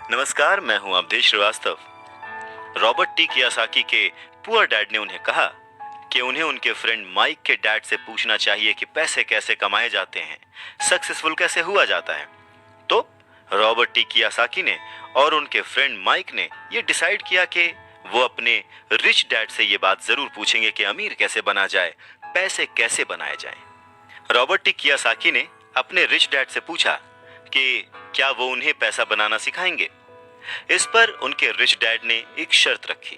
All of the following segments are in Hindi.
नमस्कार, मैं हूं अवधेश श्रीवास्तव। रॉबर्ट टी कियासाकी के पुअर डैड ने उन्हें कहा कि उन्हें उनके फ्रेंड माइक के डैड से पूछना चाहिए कि पैसे कैसे कमाए जाते हैं, सक्सेसफुल कैसे हुआ जाता है। तो रॉबर्ट टी कियासाकी ने और उनके फ्रेंड माइक ने ये डिसाइड किया कि वो अपने रिच डैड से ये बात जरूर पूछेंगे कि अमीर कैसे बना जाए, पैसे कैसे बनाए जाए। रॉबर्ट टी कियासाकी ने अपने रिच डैड से पूछा कि क्या वो उन्हें पैसा बनाना सिखाएंगे। इस पर उनके रिच डैड ने एक शर्त रखी,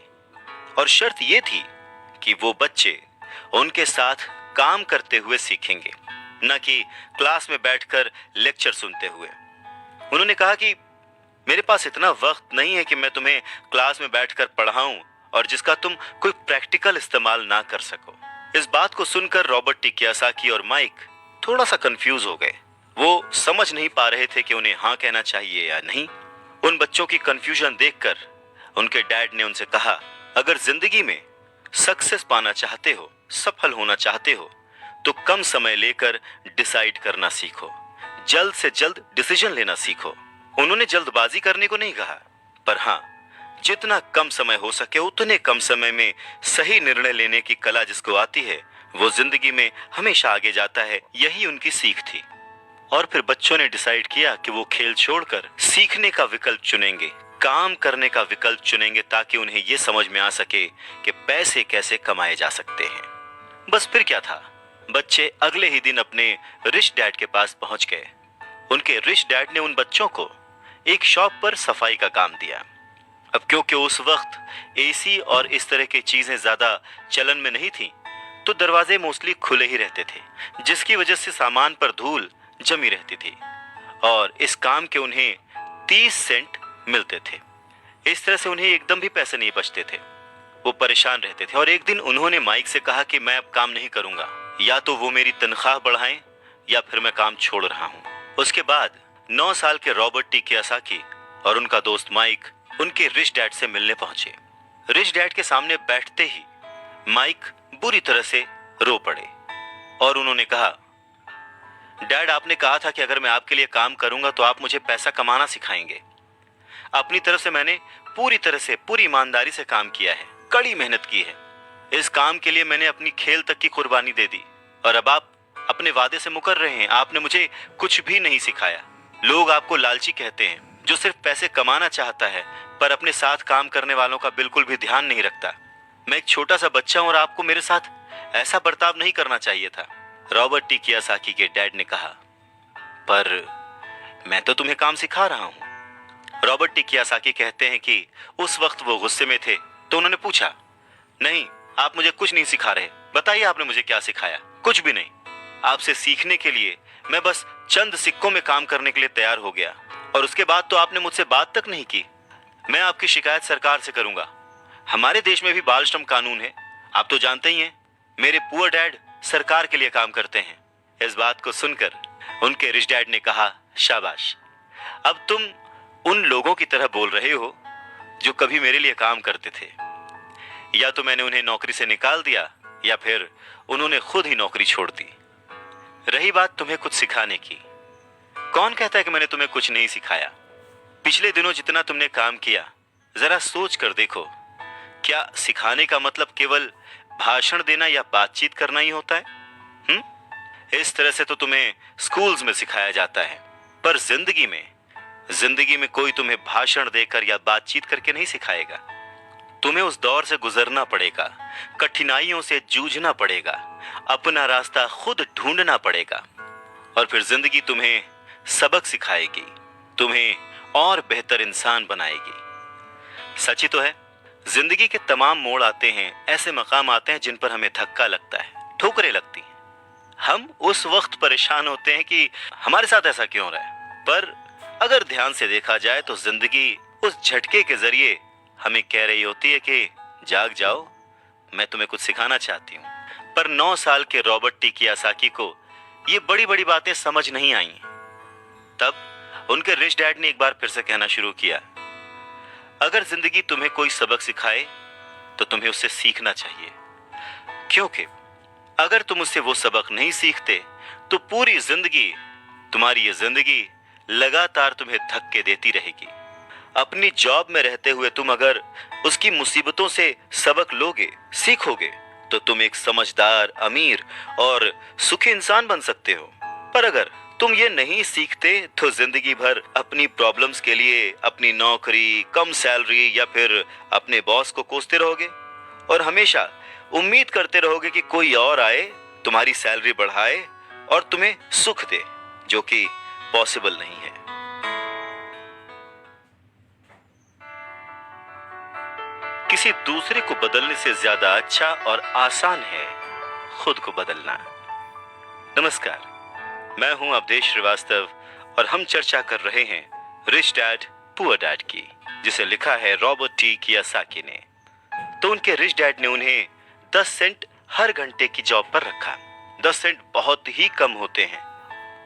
और शर्त ये थी कि वो बच्चे उनके साथ काम करते हुए सीखेंगे, न कि क्लास में बैठकर लेक्चर सुनते हुए। उन्होंने कहा कि मेरे पास इतना वक्त नहीं है कि मैं तुम्हें क्लास में बैठकर पढ़ाऊं और जिसका तुम कोई प्रैक्टिकल इस्तेमाल ना कर सको। इस बात को सुनकर रॉबर्ट टी कियासाकी और माइक थोड़ा सा कंफ्यूज हो गए। वो समझ नहीं पा रहे थे कि उन्हें हाँ कहना चाहिए या नहीं। उन बच्चों की कंफ्यूजन देखकर उनके डैड ने उनसे कहा, अगर जिंदगी में सक्सेस पाना चाहते हो, सफल होना चाहते हो, तो कम समय लेकर डिसाइड करना सीखो, जल्द से जल्द डिसीजन लेना सीखो। उन्होंने जल्दबाजी करने को नहीं कहा, पर हाँ, जितना कम समय हो सके उतने कम समय में सही निर्णय लेने की कला जिसको आती है, वो जिंदगी में हमेशा आगे जाता है। यही उनकी सीख थी। और फिर बच्चों ने डिसाइड किया कि वो खेल छोड़कर सीखने का विकल्प चुनेंगे, काम करने का विकल्प चुनेंगे, ताकि उन्हें ये समझ में आ सके कि पैसे कैसे कमाए जा सकते हैं। बस फिर क्या था, बच्चे अगले ही दिन अपने रिच डैड के पास पहुंच गए। उनके रिच डैड ने उन बच्चों को एक शॉप पर सफाई का काम दिया। अब क्योंकि उस वक्त एसी और इस तरह की चीजें ज्यादा चलन में नहीं थी, तो दरवाजे मोस्टली खुले ही रहते थे, जिसकी वजह से सामान पर धूल जमी रहती थी, और इस काम के उन्हें 30 सेंट मिलते थे। इस तरह से उन्हें एकदम भी पैसे नहीं बचते थे। वो परेशान रहते थे, और एक दिन उन्होंने माइक से कहा कि मैं अब काम नहीं करूंगा, या तो वो मेरी तनख्वाह बढ़ाएं या फिर मैं काम छोड़ रहा हूं। उसके बाद 9 साल के रॉबर्ट टी कियासाकी और उनका दोस्त माइक उनके रिच डैड से मिलने पहुंचे। रिच डैड के सामने बैठते ही माइक बुरी तरह से रो पड़े और उन्होंने कहा, डैड, आपने कहा था कि अगर मैं आपके लिए काम करूंगा तो आप मुझे पैसा कमाना सिखाएंगे। अपनी तरफ से मैंने पूरी तरह से, पूरी ईमानदारी से काम किया है, कड़ी मेहनत की है। इस काम के लिए मैंने अपनी खेल तक की कुर्बानी दे दी, और अब आप अपने वादे से मुकर रहे हैं। आपने मुझे कुछ भी नहीं सिखाया। लोग आपको लालची कहते हैं, जो सिर्फ पैसे कमाना चाहता है, पर अपने साथ काम करने वालों का बिल्कुल भी ध्यान नहीं रखता। मैं एक छोटा सा बच्चा हूं और आपको मेरे साथ ऐसा बर्ताव नहीं करना चाहिए था। रॉबर्ट टी कियासाकी के डैड ने कहा, पर मैं तो तुम्हें काम सिखा रहा हूं। रॉबर्ट टी कियासाकी कहते हैं कि उस वक्त वो गुस्से में थे, तो उन्होंने पूछा, नहीं, आप मुझे कुछ नहीं सिखा रहे। बताइए आपने मुझे क्या सिखाया। कुछ भी नहीं। आपसे सीखने के लिए मैं बस चंद सिक्कों में काम करने के लिए तैयार हो गया, और उसके बाद तो आपने मुझसे बात तक नहीं की। मैं आपकी शिकायत सरकार से करूंगा। हमारे देश में भी बाल श्रम कानून है, आप तो जानते ही हैं। मेरे पुअर डैड सरकार के लिए काम करते हैं। इस बात को सुनकर उनके रिच डैड ने कहा, शाबाश, अब तुम उन लोगों की तरह बोल रहे हो जो कभी मेरे लिए काम करते थे। या तो मैंने उन्हें नौकरी से निकाल दिया, या फिर उन्होंने खुद ही नौकरी छोड़ दी। रही बात तुम्हें कुछ सिखाने की, कौन कहता है कि मैंने तुम्हें कुछ नहीं सिखाया। पिछले दिनों जितना तुमने काम किया, जरा सोच कर देखो, क्या सिखाने का मतलब केवल भाषण देना या बातचीत करना ही होता है? इस तरह से तो तुम्हें स्कूल्स में सिखाया जाता है, पर जिंदगी में कोई तुम्हें भाषण देकर या बातचीत करके नहीं सिखाएगा। तुम्हें उस दौर से गुजरना पड़ेगा, कठिनाइयों से जूझना पड़ेगा, अपना रास्ता खुद ढूंढना पड़ेगा, और फिर जिंदगी तुम्हें सबक सिखाएगी, तुम्हें और बेहतर इंसान बनाएगी। सच ही तो है, जिंदगी के तमाम मोड़ आते हैं, ऐसे मकाम आते हैं जिन पर हमें धक्का लगता है, ठोकरें लगती हैं। हम उस वक्त परेशान होते हैं कि हमारे साथ ऐसा क्यों रहा है, पर अगर ध्यान से देखा जाए तो जिंदगी उस झटके के जरिए हमें कह रही होती है कि जाग जाओ, मैं तुम्हें कुछ सिखाना चाहती हूँ। पर 9 साल के रॉबर्ट टी कियासाकी को ये बड़ी बड़ी बातें समझ नहीं आई। तब उनके रिच डैड ने एक बार फिर से कहना शुरू किया, अगर जिंदगी तुम्हें कोई सबक सिखाए तो तुम्हें उससे सीखना चाहिए, क्योंकि अगर तुम उससे वो सबक नहीं सीखते तो पूरी जिंदगी, तुम्हारी ये जिंदगी लगातार तुम्हें धक्के देती रहेगी। अपनी जॉब में रहते हुए तुम अगर उसकी मुसीबतों से सबक लोगे, सीखोगे, तो तुम एक समझदार, अमीर और सुखी इंसान बन सकते हो। पर अगर तुम ये नहीं सीखते तो जिंदगी भर अपनी प्रॉब्लम्स के लिए अपनी नौकरी, कम सैलरी या फिर अपने बॉस को कोसते रहोगे और हमेशा उम्मीद करते रहोगे कि कोई और आए, तुम्हारी सैलरी बढ़ाए और तुम्हें सुख दे, जो कि पॉसिबल नहीं है। किसी दूसरे को बदलने से ज्यादा अच्छा और आसान है खुद को बदलना। नमस्कार, मैं हूं अवधेश श्रीवास्तव और हम चर्चा कर रहे हैं रिच डैड पुअर डैड की, जिसे लिखा है रॉबर्ट टी कियोसाकी ने। तो उनके रिच डैड ने उन्हें 10 सेंट हर घंटे की जॉब पर रखा। 10 सेंट बहुत ही कम होते हैं।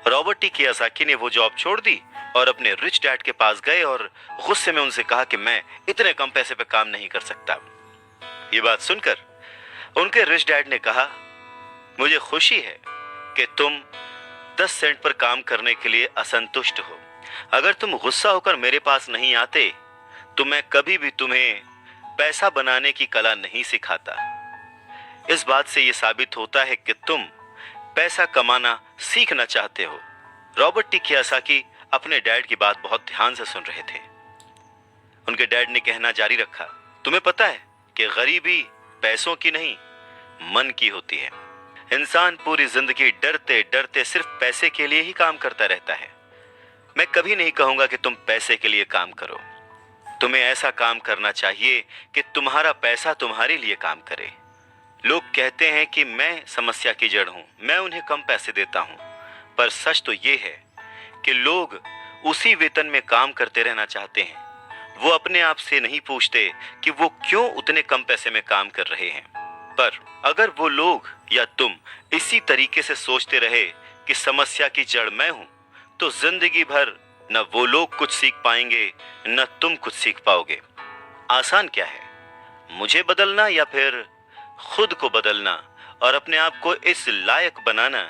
रॉबर्ट टी कियोसाकी ने वो जॉब छोड़ दी और अपने रिच डैड के पास गए और गुस्से में उनसे कहा कि मैं इतने कम पैसे पे काम नहीं कर सकता। ये बात सुनकर उनके रिच डैड ने कहा, मुझे खुशी है कि तुम 10 सेंट पर काम करने के लिए असंतुष्ट हो। अगर तुम गुस्सा होकर मेरे पास नहीं आते तो मैं कभी भी तुम्हें पैसा बनाने की कला नहीं सिखाता। इस बात से यह साबित होता है कि तुम पैसा कमाना सीखना चाहते हो। रॉबर्ट टी कियोसाकी अपने डैड की बात बहुत ध्यान से सुन रहे थे। उनके डैड ने कहना जारी रखा, तुम्हें पता है कि गरीबी पैसों की नहीं, मन की होती है। इंसान पूरी जिंदगी डरते डरते सिर्फ पैसे के लिए ही काम करता रहता है। मैं कभी नहीं कहूंगा कि तुम पैसे के लिए काम करो। तुम्हें ऐसा काम करना चाहिए कि तुम्हारा पैसा तुम्हारे लिए काम करे। लोग कहते हैं कि मैं समस्या की जड़ हूं, मैं उन्हें कम पैसे देता हूं, पर सच तो ये है कि लोग उसी वेतन में काम करते रहना चाहते हैं। वो अपने आप से नहीं पूछते कि वो क्यों उतने कम पैसे में काम कर रहे हैं। पर अगर वो लोग या तुम इसी तरीके से सोचते रहे कि समस्या की जड़ मैं हूं, तो जिंदगी भर न वो लोग कुछ सीख पाएंगे न तुम कुछ सीख पाओगे। आसान क्या है, मुझे बदलना या फिर खुद को बदलना और अपने आप को इस लायक बनाना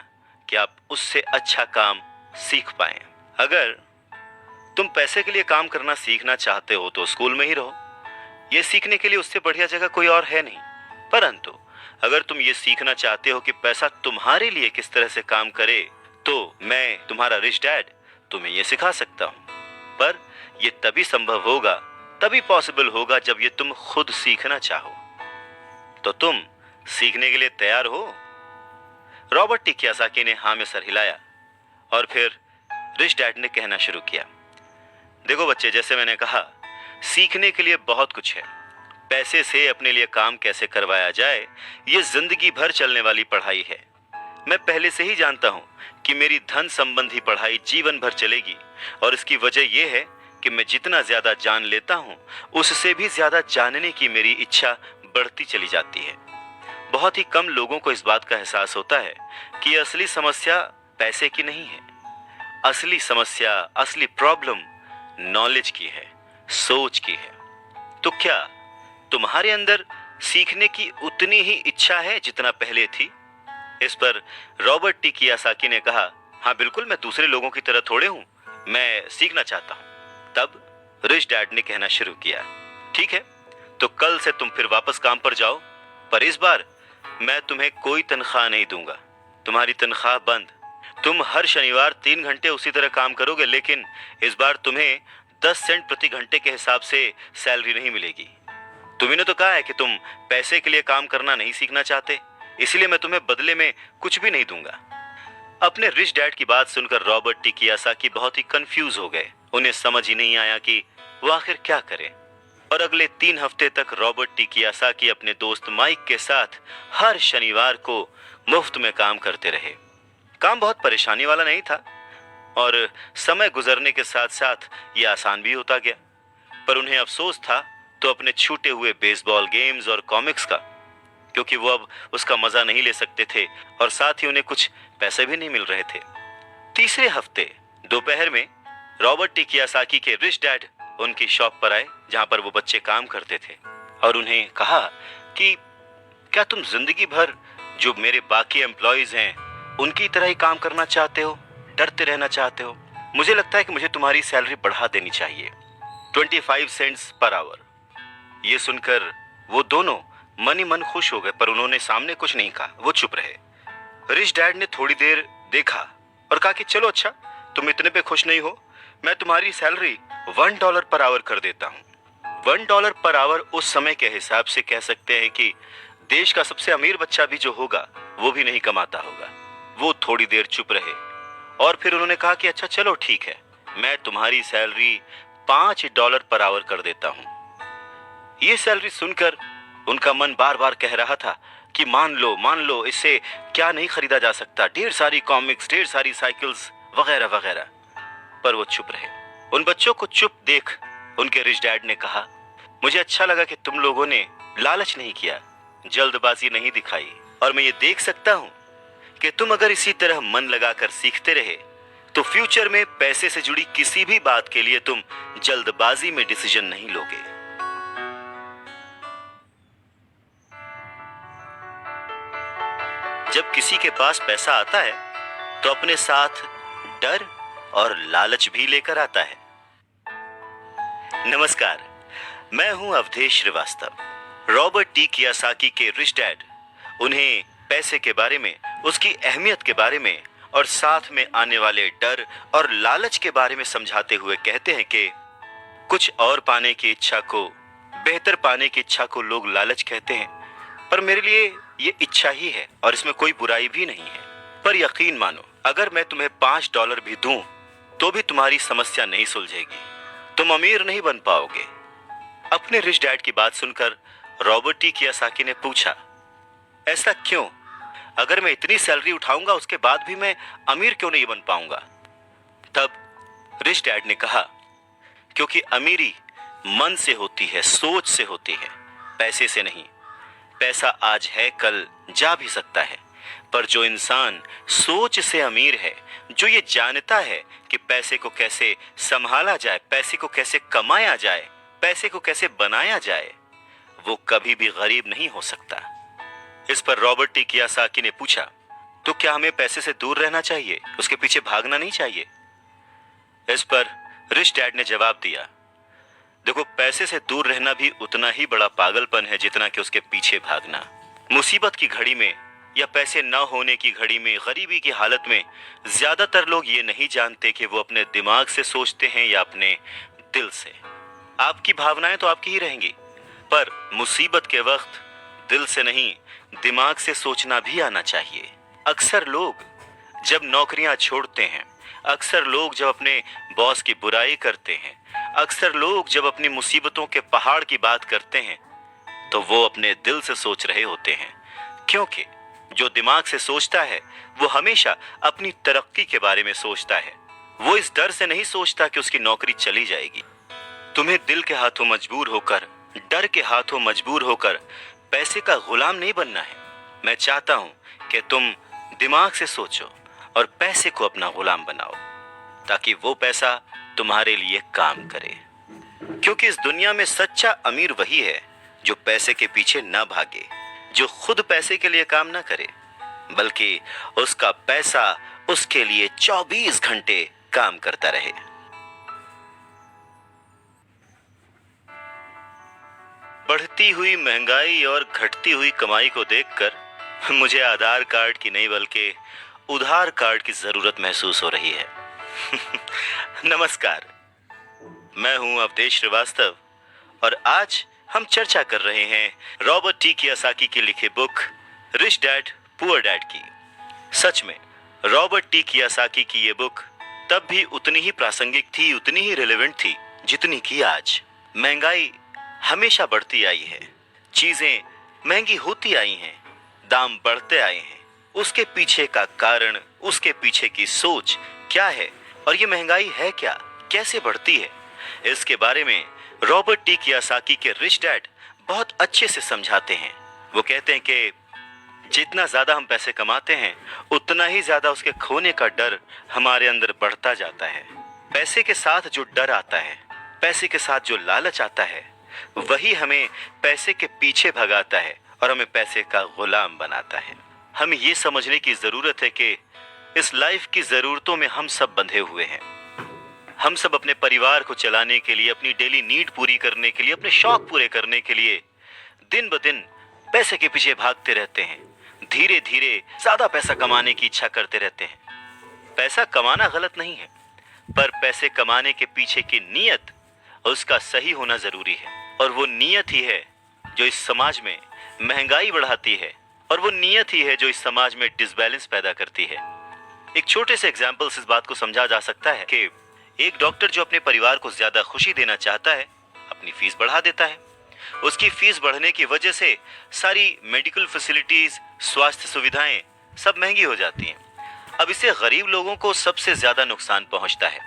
कि आप उससे अच्छा काम सीख पाएं। अगर तुम पैसे के लिए काम करना सीखना चाहते हो तो स्कूल में ही रहो। यह सीखने के लिए उससे बढ़िया जगह कोई और है नहीं। परंतु अगर तुम ये सीखना चाहते हो कि पैसा तुम्हारे लिए किस तरह से काम करे, तो मैं तुम्हारा रिच डैड तुम्हें यह सिखा सकता हूं। पर यह तभी संभव होगा, तभी पॉसिबल होगा जब ये तुम खुद सीखना चाहो। तो तुम सीखने के लिए तैयार हो? रॉबर्ट टी कियोसाकी ने हाँ में सर हिलाया और फिर रिच डैड ने कहना शुरू किया, देखो बच्चे, जैसे मैंने कहा, सीखने के लिए बहुत कुछ है। पैसे से अपने लिए काम कैसे करवाया जाए, ये जिंदगी भर चलने वाली पढ़ाई है। मैं पहले से ही जानता हूं कि मेरी धन संबंधी पढ़ाई जीवन भर चलेगी और इसकी वजह यह है कि मैं जितना ज्यादा जान लेता हूं, उससे भी ज्यादा जानने की मेरी इच्छा बढ़ती चली जाती है। बहुत ही कम लोगों को इस बात का एहसास होता है कि असली समस्या पैसे की नहीं है। असली समस्या, असली प्रॉब्लम नॉलेज की है, सोच की है। तो क्या तुम्हारे अंदर सीखने की उतनी ही इच्छा है जितना पहले थी? इस पर रॉबर्ट टी कियोसाकी ने कहा, हाँ बिल्कुल, मैं दूसरे लोगों की तरह थोड़े हूं, मैं सीखना चाहता हूं। तब रिच डैड ने कहना शुरू किया, ठीक है, तो कल से तुम फिर वापस काम पर जाओ, पर इस बार मैं तुम्हें कोई तनख्वाह नहीं दूंगा। तुम्हारी तनख्वाह बंद। तुम हर शनिवार 3 घंटे उसी तरह काम करोगे, लेकिन इस बार तुम्हें 10 सेंट प्रति घंटे के हिसाब से सैलरी नहीं मिलेगी। तुमने तो कहा है कि तुम पैसे के लिए काम करना नहीं सीखना चाहते, इसलिए मैं तुम्हें बदले में कुछ भी नहीं दूंगा। अपने रिच डैड की बात सुनकर रॉबर्ट टी कियोसाकी बहुत ही कंफ्यूज हो गए। उन्हें समझ ही नहीं आया कि वो आखिर क्या करें। और अगले 3 हफ्ते तक रॉबर्ट टी कियोसाकी अपने दोस्त माइक के साथ हर शनिवार को मुफ्त में काम करते रहे। काम बहुत परेशानी वाला नहीं था और समय गुजरने के साथ साथ ये आसान भी होता गया। पर उन्हें अफसोस था तो अपने छूटे हुए बेसबॉल गेम्स और कॉमिक्स का, क्योंकि वो अब उसका मजा नहीं ले सकते थे और साथ ही उन्हें कुछ पैसे भी नहीं मिल रहे थे। तीसरे हफ्ते दोपहर में रॉबर्ट टी कियोसाकी के रिच डैड उनकी शॉप पर आए जहां पर वो बच्चे काम करते थे और उन्हें कहा कि क्या तुम जिंदगी भर जो मेरे बाकी एम्प्लॉयज हैं उनकी तरह ही काम करना चाहते हो, डरते रहना चाहते हो? मुझे लगता है कि मुझे तुम्हारी सैलरी बढ़ा देनी चाहिए। 25 सेंट्स पर आवर। ये सुनकर वो दोनों मन ही मन खुश हो गए, पर उन्होंने सामने कुछ नहीं कहा, वो चुप रहे। रिच डैड ने थोड़ी देर देखा और कहा कि चलो अच्छा, तुम इतने पे खुश नहीं हो, मैं तुम्हारी सैलरी $1 पर आवर कर देता हूँ। $1 पर आवर उस समय के हिसाब से कह सकते हैं कि देश का सबसे अमीर बच्चा भी जो होगा वो भी नहीं कमाता होगा। वो थोड़ी देर चुप रहे और फिर उन्होंने कहा कि अच्छा चलो ठीक है, मैं तुम्हारी सैलरी $5 पर आवर कर देता हूँ। ये सैलरी सुनकर उनका मन बार बार कह रहा था कि मान लो, इससे क्या नहीं खरीदा जा सकता, ढेर सारी कॉमिक्स, ढेर सारी साइकिल्स वगैरह वगैरह। पर वो चुप रहे। उन बच्चों को चुप देख उनके रिच डैड ने कहा, मुझे अच्छा लगा कि तुम लोगों ने लालच नहीं किया, जल्दबाजी नहीं दिखाई, और मैं ये देख सकता हूं कि तुम अगर इसी तरह मन लगाकर सीखते रहे तो फ्यूचर में पैसे से जुड़ी किसी भी बात के लिए तुम जल्दबाजी में डिसीजन नहीं लोगे। जब किसी के पास पैसा आता है तो अपने साथ डर और लालच भी लेकर आता है। नमस्कार, मैं हूं Awadhesh Srivastava. Robert T Kiyosaki के रिच डैड उन्हें पैसे के बारे में, उसकी अहमियत के बारे में और साथ में आने वाले डर और लालच के बारे में समझाते हुए कहते हैं कि कुछ और पाने की इच्छा को, बेहतर पाने की इच्छा को लोग लालच कहते हैं, पर मेरे लिए ये इच्छा ही है और इसमें कोई बुराई भी नहीं है। पर यकीन मानो, अगर मैं तुम्हें $5 भी दूं तो भी तुम्हारी समस्या नहीं सुलझेगी, तुम अमीर नहीं बन पाओगे। अपने रिच डैड की बात सुनकर रॉबर्ट टी कियोसाकी ने पूछा, ऐसा क्यों? अगर मैं इतनी सैलरी उठाऊंगा उसके बाद भी मैं अमीर क्यों नहीं बन पाऊंगा? तब रिच डैड ने कहा, क्योंकि अमीरी मन से होती है, सोच से होती है, पैसे से नहीं। पैसा आज है, कल जा भी सकता है, पर जो इंसान सोच से अमीर है, जो ये जानता है कि पैसे को कैसे संभाला जाए, पैसे को कैसे कमाया जाए, पैसे को कैसे बनाया जाए, वो कभी भी गरीब नहीं हो सकता। इस पर रॉबर्ट टी कियोसाकी ने पूछा, तो क्या हमें पैसे से दूर रहना चाहिए, उसके पीछे भागना नहीं चाहिए? इस पर रिच डैड ने जवाब दिया, देखो, पैसे से दूर रहना भी उतना ही बड़ा पागलपन है जितना कि उसके पीछे भागना। मुसीबत की घड़ी में या पैसे न होने की घड़ी में, गरीबी की हालत में ज्यादातर लोग ये नहीं जानते कि वो अपने दिमाग से सोचते हैं या अपने दिल से। आपकी भावनाएं तो आपकी ही रहेंगी, पर मुसीबत के वक्त दिल से नहीं, दिमाग से सोचना भी आना चाहिए। अक्सर लोग जब नौकरियां छोड़ते हैं, अक्सर लोग जब अपने बॉस की बुराई करते हैं, अक्सर लोग जब अपनी मुसीबतों के पहाड़ की बात करते हैं, तो वो अपने दिल से सोच रहे होते हैं, क्योंकि जो दिमाग से सोचता है वो हमेशा अपनी तरक्की के बारे में सोचता है। वो इस डर से नहीं सोचता कि उसकी नौकरी चली जाएगी। तुम्हें दिल के हाथों मजबूर होकर, डर के हाथों मजबूर होकर पैसे का गुलाम नहीं बनना है। मैं चाहता हूं कि तुम दिमाग से सोचो और पैसे को अपना गुलाम बनाओ, ताकि वो पैसा तुम्हारे लिए काम करे। क्योंकि इस दुनिया में सच्चा अमीर वही है जो पैसे के पीछे ना भागे, जो खुद पैसे के लिए काम ना करे, बल्कि उसका पैसा उसके लिए 24 घंटे काम करता रहे। बढ़ती हुई महंगाई और घटती हुई कमाई को देखकर मुझे आधार कार्ड की नहीं बल्कि उधार कार्ड की जरूरत महसूस हो रही है। नमस्कार, मैं हूं अवधेश श्रीवास्तव और आज हम चर्चा कर रहे हैं रॉबर्ट टी कियोसाकी की लिखी book rich dad poor dad की। सच में रॉबर्ट टी कियोसाकी की ये बुक तब भी उतनी ही प्रासंगिक थी, उतनी ही रिलेवेंट थी जितनी कि आज। महंगाई हमेशा बढ़ती आई है, चीजें महंगी होती आई हैं, दाम बढ़ते आए हैं। उसके पीछे का कारण, उसके पीछे की सोच क्या है और ये महंगाई है क्या, कैसे बढ़ती है, इसके बारे में रॉबर्ट टी कियोसाकी के रिच डैड बहुत अच्छे से समझाते हैं। वो कहते हैं कि जितना ज्यादा हम पैसे कमाते हैं उतना ही ज्यादा उसके खोने का डर हमारे अंदर बढ़ता जाता है। पैसे के साथ जो डर आता है, पैसे के साथ जो लालच आता है, वही हमें पैसे के पीछे भगाता है और हमें पैसे का गुलाम बनाता है। हमें ये समझने की जरूरत है कि इस लाइफ की जरूरतों में हम सब बंधे हुए हैं। हम सब अपने परिवार को चलाने के लिए, अपनी डेली नीड पूरी करने के लिए, अपने शौक पूरे करने के लिए दिन ब दिन पैसे के पीछे भागते रहते हैं। धीरे धीरे ज्यादा पैसा कमाने की इच्छा करते रहते हैं। पैसा कमाना गलत नहीं है, पर पैसे कमाने के पीछे की नीयत, उसका सही होना जरूरी है। और वो नीयत ही है जो इस समाज में महंगाई बढ़ाती है, और वो नीयत ही है जो इस समाज में डिसबैलेंस पैदा करती है। एक छोटे से एग्जाम्पल से इस बात को समझा जा सकता है कि एक डॉक्टर जो अपने परिवार को ज्यादा खुशी देना चाहता है, अपनी फीस बढ़ा देता है। उसकी फीस बढ़ने की वजह से सारी मेडिकल फैसिलिटीज, स्वास्थ्य सुविधाएं सब महंगी हो जाती हैं। अब इससे गरीब लोगों को सबसे ज्यादा नुकसान पहुंचता है।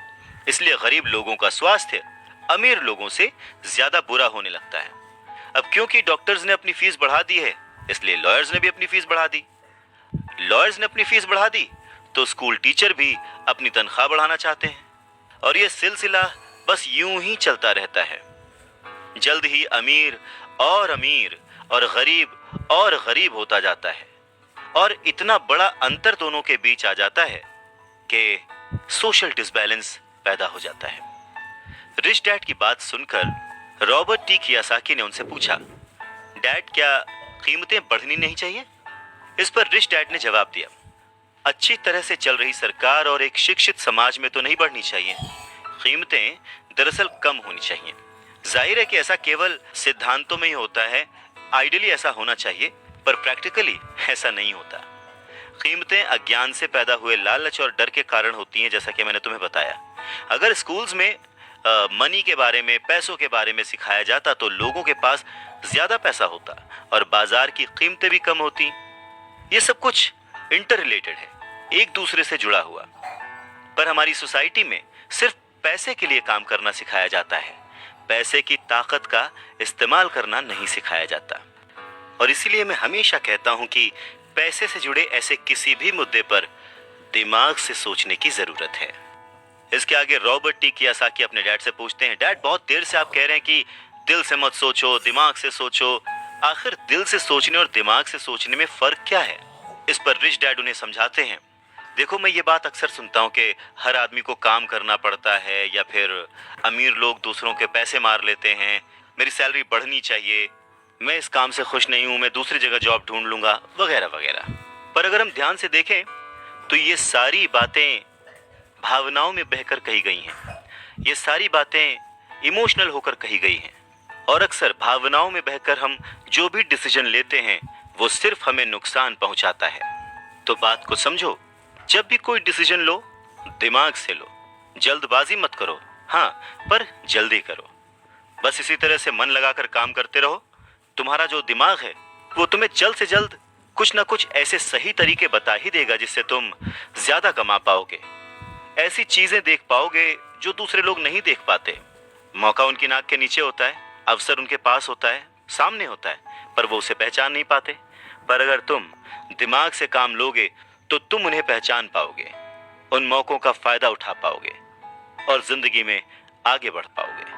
इसलिए गरीब लोगों का स्वास्थ्य अमीर लोगों से ज्यादा बुरा होने लगता है। अब क्योंकि डॉक्टर्स ने अपनी फीस बढ़ा दी है, इसलिए लॉयर्स ने भी अपनी फीस बढ़ा दी। लॉयर्स ने अपनी फीस बढ़ा दी तो स्कूल टीचर भी अपनी तनख्वाह बढ़ाना चाहते हैं, और यह सिलसिला बस यूं ही चलता रहता है। जल्द ही अमीर और गरीब होता जाता है, और इतना बड़ा अंतर दोनों के बीच आ जाता है कि सोशल डिसबैलेंस पैदा हो जाता है। रिच डैड की बात सुनकर रॉबर्ट टी कियासाकी ने उनसे पूछा, डैड, क्या कीमतें बढ़नी नहीं चाहिए? इस पर रिच डैड ने जवाब दिया, अच्छी तरह से चल रही सरकार और एक शिक्षित समाज में तो नहीं बढ़नी चाहिए। कीमतें दरअसल कम होनी चाहिए। जाहिर है कि ऐसा केवल सिद्धांतों में ही होता है, आइडियली ऐसा होना चाहिए, पर प्रैक्टिकली ऐसा नहीं होता। कीमतें अज्ञान से पैदा हुए लालच और डर के कारण होती हैं, जैसा कि मैंने तुम्हें बताया। अगर स्कूल्स में मनी के बारे में, पैसों के बारे में सिखाया जाता तो लोगों के पास ज्यादा पैसा होता और बाजार की कीमतें भी कम होती। ये सब कुछ इंटर रिलेटेड है, एक दूसरे से जुड़ा हुआ। पर हमारी सोसाइटी में सिर्फ पैसे के लिए काम करना सिखाया जाता है, पैसे की ताकत का इस्तेमाल करना नहीं सिखाया जाता। और इसीलिए मैं हमेशा कहता हूं कि पैसे से जुड़े ऐसे किसी भी मुद्दे पर दिमाग से सोचने की जरूरत है। इसके आगे रॉबर्ट टी कियासाकी अपने डैड से पूछते हैं, डैड, बहुत देर से आप कह रहे हैं कि दिल से मत सोचो, दिमाग से सोचो। आखिर दिल से सोचने और दिमाग से सोचने में फर्क क्या है? इस पर रिच डैड उन्हें समझाते हैं, देखो, मैं ये बात अक्सर सुनता हूँ कि हर आदमी को काम करना पड़ता है, या फिर अमीर लोग दूसरों के पैसे मार लेते हैं, मेरी सैलरी बढ़नी चाहिए, मैं इस काम से खुश नहीं हूँ, मैं दूसरी जगह जॉब ढूंढ लूंगा, वगैरह वगैरह। पर अगर हम ध्यान से देखें तो ये सारी बातें भावनाओं में बहकर कही गई हैं। ये सारी बातें इमोशनल होकर कही गई हैं, और अक्सर भावनाओं में बहकर हम जो भी डिसीजन लेते हैं वो सिर्फ हमें नुकसान पहुंचाता है। तो बात को समझो, जब भी कोई डिसीजन लो, दिमाग से लो, जल्दबाजी मत करो, हाँ, पर जल्दी करो। बस इसी तरह से मन लगाकर काम करते रहो। तुम्हारा जो दिमाग है वो तुम्हें जल्द से जल्द कुछ ना कुछ ऐसे सही तरीके बता ही देगा जिससे तुम ज्यादा कमा पाओगे, ऐसी चीजें देख पाओगे जो दूसरे लोग नहीं देख पाते। मौका उनकी नाक के नीचे होता है, अवसर उनके पास होता है, सामने होता है, पर वो उसे पहचान नहीं पाते। पर अगर तुम दिमाग से काम लोगे तो तुम उन्हें पहचान पाओगे, उन मौकों का फायदा उठा पाओगे और जिंदगी में आगे बढ़ पाओगे।